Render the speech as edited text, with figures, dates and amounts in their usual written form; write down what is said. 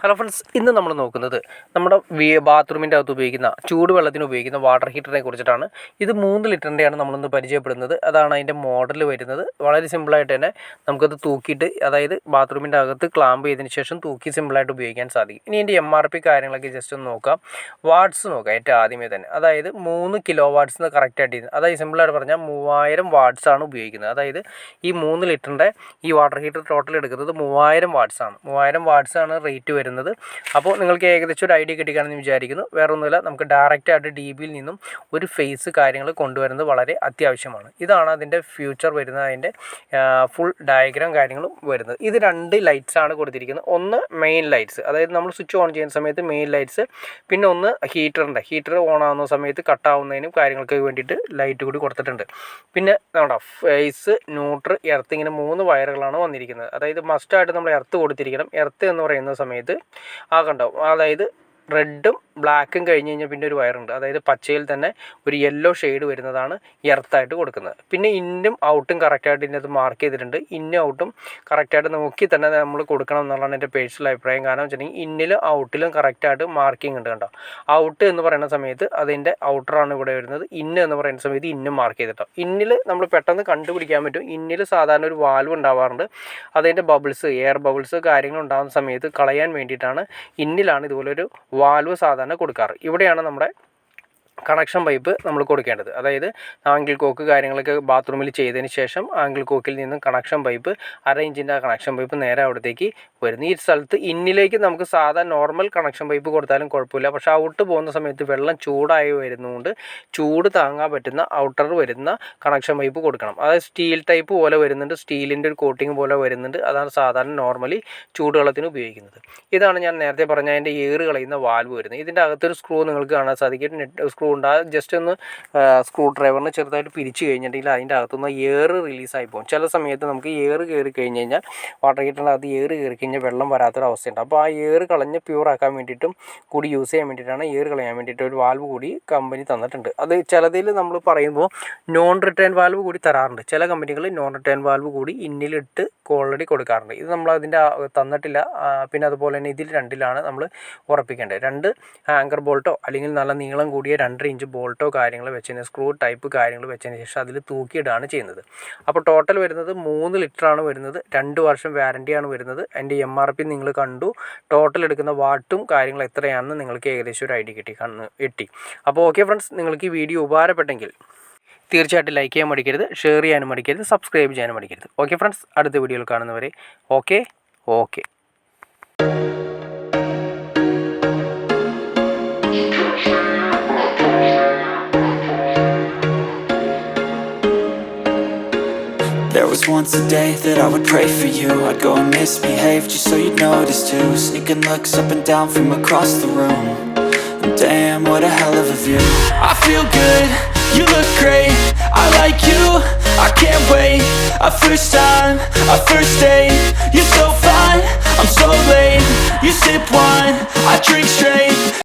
Hello friends, ഇന്ന് നമ്മൾ നോക്കുന്നത് നമ്മുടെ ബാത്റൂമിൻ്റെ അകത്ത് ഉപയോഗിക്കുന്ന ചൂടുവെള്ളത്തിന് ഉപയോഗിക്കുന്ന വാട്ടർ ഹീറ്ററിനെ കുറിച്ചിട്ടാണ്. ഇത് 3 ലിറ്ററിൻ്റെയാണ് നമ്മളിന്ന് പരിചയപ്പെടുന്നത്. അതാണ് അതിൻ്റെ മോഡൽ വരുന്നത്. വളരെ സിമ്പിളായിട്ട് തന്നെ നമുക്കത് തൂക്കിയിട്ട്, അതായത് ബാത്റൂമിൻ്റെ അകത്ത് ക്ലാമ്പ് ചെയ്തതിന് ശേഷം തൂക്കി സിമ്പിളായിട്ട് ഉപയോഗിക്കാൻ സാധിക്കും. ഇനി ഇതിൻ്റെ MRP കാര്യങ്ങളൊക്കെ ജസ്റ്റ് ഒന്ന് നോക്കാം. വാട്ട്സ് നോക്കാം ഏറ്റവും ആദ്യമേ തന്നെ. അതായത് 3 കിലോ വാട്ട്സ് എന്ന് കറക്റ്റായിട്ട്, അതായത് സിമ്പിളായിട്ട് പറഞ്ഞാൽ 3000 വാട്ട്സ് ആണ് ഉപയോഗിക്കുന്നത്. അതായത് ഈ 3 ലിറ്ററിൻ്റെ ഈ വാട്ടർ ഹീറ്റർ ടോട്ടൽ എടുക്കുന്നത് 3000 വാട്ട്സ് ആണ്. 3000 വാട്ട്സ് ആണ് റേറ്റ് വരുന്നത്. അപ്പോൾ നിങ്ങൾക്ക് ഏകദേശം ഒരു ഐഡിയ കിട്ടിക്കാണെന്ന് വിചാരിക്കുന്നു. വേറെ ഒന്നുമില്ല, നമുക്ക് ഡയറക്റ്റായിട്ട് DBയിൽ നിന്നും ഒരു ഫേസ് കാര്യങ്ങൾ കൊണ്ടുവരുന്നത് വളരെ അത്യാവശ്യമാണ്. ഇതാണ് അതിൻ്റെ ഫ്യൂച്ചർ വരുന്നത്, അതിൻ്റെ ഫുൾ ഡയഗ്രാം കാര്യങ്ങളും വരുന്നത്. ഇത് 2 ലൈറ്റ്സ് ആണ് കൊടുത്തിരിക്കുന്നത്. ഒന്ന് മെയിൻ ലൈറ്റ്സ്, അതായത് നമ്മൾ സ്വിച്ച് ഓൺ ചെയ്യുന്ന സമയത്ത് മെയിൻ ലൈറ്റ്സ്, പിന്നെ ഒന്ന് ഹീറ്റർ ഓൺ ആവുന്ന സമയത്ത് കട്ടാവുന്നതിനും കാര്യങ്ങൾക്ക് വേണ്ടിയിട്ട് ലൈറ്റ് കൂടി കൊടുത്തിട്ടുണ്ട്. പിന്നെ നമ്മുടെ ഫേസ്, ന്യൂട്രൽ, എർത്ത്, ഇങ്ങനെ 3 വയറുകളാണ് വന്നിരിക്കുന്നത്. അതായത് മസ്റ്റായിട്ട് നമ്മൾ എർത്ത് കൊടുത്തിരിക്കണം. എർത്ത് എന്ന് പറയുന്ന സമയത്ത് കണ്ടോ, അതായത് റെഡും ബ്ലാക്കും കഴിഞ്ഞ് കഴിഞ്ഞാൽ പിന്നെ ഒരു വയറുണ്ട്, അതായത് പച്ചയിൽ തന്നെ ഒരു യെല്ലോ ഷെയ്ഡ് വരുന്നതാണ് എർത്തായിട്ട് കൊടുക്കുന്നത്. പിന്നെ ഇന്നും ഔട്ടും കറക്റ്റായിട്ട് ഇതിനകത്ത് മാർക്ക് ചെയ്തിട്ടുണ്ട്. ഇന്നും ഔട്ടും കറക്റ്റായിട്ട് നോക്കി തന്നെ നമ്മൾ കൊടുക്കണം എന്നുള്ളതാണ് എൻ്റെ പേഴ്സണൽ അഭിപ്രായം. കാരണം വെച്ചിട്ടുണ്ടെങ്കിൽ ഇന്നിലും ഔട്ടിലും കറക്റ്റായിട്ട് മാർക്കിംഗ് ഉണ്ട്. കണ്ടോ, ഔട്ട് എന്ന് പറയുന്ന സമയത്ത് അതിൻ്റെ ഔട്ടറാണ് ഇവിടെ വരുന്നത്. ഇന്ന് എന്ന് പറയുന്ന സമയത്ത് ഇന്നും മാർക്ക് ചെയ്തിട്ടാണ്. ഇന്നിൽ നമ്മൾ പെട്ടെന്ന് കണ്ടുപിടിക്കാൻ പറ്റും. ഇന്നിൽ സാധാരണ ഒരു വാൽവ് ഉണ്ടാവാറുണ്ട്. അതിൻ്റെ ബബിൾസ്, എയർ ബബിൾസ് കാര്യങ്ങൾ ഉണ്ടാകുന്ന സമയത്ത് കളയാൻ വേണ്ടിയിട്ടാണ് ഇന്നിലാണ് ഇതുപോലൊരു വാൽവ് സാധാരണ കൊടുക്കാറ്. ഇവിടെയാണ് നമ്മുടെ കണക്ഷൻ പൈപ്പ് നമ്മൾ കൊടുക്കേണ്ടത്. അതായത് ആംഗിൾ കോക്ക് കാര്യങ്ങളൊക്കെ ബാത്റൂമിൽ ചെയ്തതിന് ശേഷം ആംഗിൾ കോക്കിൽ നിന്നും കണക്ഷൻ പൈപ്പ്, 1/2 ഇഞ്ചിൻ്റെ കണക്ഷൻ പൈപ്പ് നേരെ അവിടത്തേക്ക് വരുന്നു. ഈ സ്ഥലത്ത് ഇന്നിലേക്ക് നമുക്ക് സാധാ നോർമൽ കണക്ഷൻ പൈപ്പ് കൊടുത്താലും കുഴപ്പമില്ല. പക്ഷേ ഔട്ട് പോകുന്ന സമയത്ത് വെള്ളം ചൂടായി വരുന്നതുകൊണ്ട് ചൂട് താങ്ങാൻ പറ്റുന്ന ഔട്ടർ വരുന്ന കണക്ഷൻ പൈപ്പ് കൊടുക്കണം. അതായത് സ്റ്റീൽ ടൈപ്പ് പോലെ വരുന്നുണ്ട്, സ്റ്റീലിൻ്റെ ഒരു കോട്ടിങ് പോലെ വരുന്നുണ്ട്. അതാണ് സാധാരണ നോർമലി ചൂടുവെള്ളത്തിന് ഉപയോഗിക്കുന്നത്. ഇതാണ് ഞാൻ നേരത്തെ പറഞ്ഞ അതിൻ്റെ ഏറ് കളയുന്ന വാൽവ് വരുന്നത്. ഇതിൻ്റെ അകത്തൊരു സ്ക്രൂ നിങ്ങൾക്ക് കാണാൻ സാധിക്കും. സ്ക്രൂ ഉണ്ടാകും. ജസ്റ്റ് ഒന്ന് സ്ക്രൂ ഡ്രൈവറിന് ചെറുതായിട്ട് പിരിച്ചു കഴിഞ്ഞിട്ടുണ്ടെങ്കിൽ അതിൻ്റെ അകത്തുനിന്ന് എയർ റിലീസായി പോകും. ചില സമയത്ത് നമുക്ക് എയർ കയറി കഴിഞ്ഞ് കഴിഞ്ഞാൽ വാട്ടർ ഹീറ്ററിൻ്റെ അകത്ത് എയർ കയറി കഴിഞ്ഞാൽ വെള്ളം വരാത്തൊരവസ്ഥയുണ്ട്. അപ്പോൾ ആ എയർ കളഞ്ഞ് പ്യൂറാക്കാൻ വേണ്ടിയിട്ടും കൂടി യൂസ് ചെയ്യാൻ വേണ്ടിയിട്ടാണ്, എയർ കളയാൻ വേണ്ടിയിട്ട് ഒരു വാൽവ് കൂടി കമ്പനി തന്നിട്ടുണ്ട്. അത് ചിലതിൽ നമ്മൾ പറയുമ്പോൾ നോൺ റിട്ടേൺ വാൽവ് കൂടി തരാറുണ്ട്. ചില കമ്പനികൾ നോൺ റിട്ടേൺ വാൽവ് കൂടി ഇന്നിലിട്ട് ഓൾറെഡി കൊടുക്കാറുണ്ട്. ഇത് നമ്മൾ അതിൻ്റെ തന്നിട്ടില്ല. പിന്നെ അതുപോലെ തന്നെ ഇതിൽ 2ലാണ് നമ്മൾ ഉറപ്പിക്കേണ്ടത്. 2 ആങ്കർ ബോൾട്ടോ അല്ലെങ്കിൽ നല്ല നീളം കൂടിയ 2.5 ഇഞ്ച് ബോൾട്ടോ കാര്യങ്ങൾ വെച്ചതിന്, സ്ക്രൂ ടൈപ്പ് കാര്യങ്ങൾ വെച്ചതിന് ശേഷം അതിൽ തൂക്കിയിടാണ് ചെയ്യുന്നത്. അപ്പോൾ ടോട്ടൽ വരുന്നത് 3 ലിറ്ററാണ് വരുന്നത്. 2 വർഷം വാറൻറ്റിയാണ് വരുന്നത്. അതിൻ്റെ MRP നിങ്ങൾ കണ്ടു. ടോട്ടൽ എടുക്കുന്ന വാട്ടും കാര്യങ്ങൾ എത്രയാണെന്ന് നിങ്ങൾക്ക് ഏകദേശം ഒരു ഐഡിയ കിട്ടി. അപ്പോൾ ഓക്കെ ഫ്രണ്ട്സ്, നിങ്ങൾക്ക് ഈ വീഡിയോ ഉപകാരപ്പെട്ടെങ്കിൽ തീർച്ചയായിട്ടും ലൈക്ക് ചെയ്യാൻ മടിക്കരുത്, ഷെയർ ചെയ്യാനും മടിക്കരുത്, സബ്സ്ക്രൈബ് ചെയ്യാനും മടിക്കരുത്. ഓക്കെ ഫ്രണ്ട്സ്, അടുത്ത വീഡിയോയിൽ കാണുന്നവരെ okay. There was once a day that I would pray for you. I'd go and misbehave just so you'd notice too. Sneaking looks up and down from across the room. And damn, what a hell of a view. I feel good, you look great, I like you, I can't wait. A first time, a first date, you're so fine, I'm so late. You sip wine, I drink straight.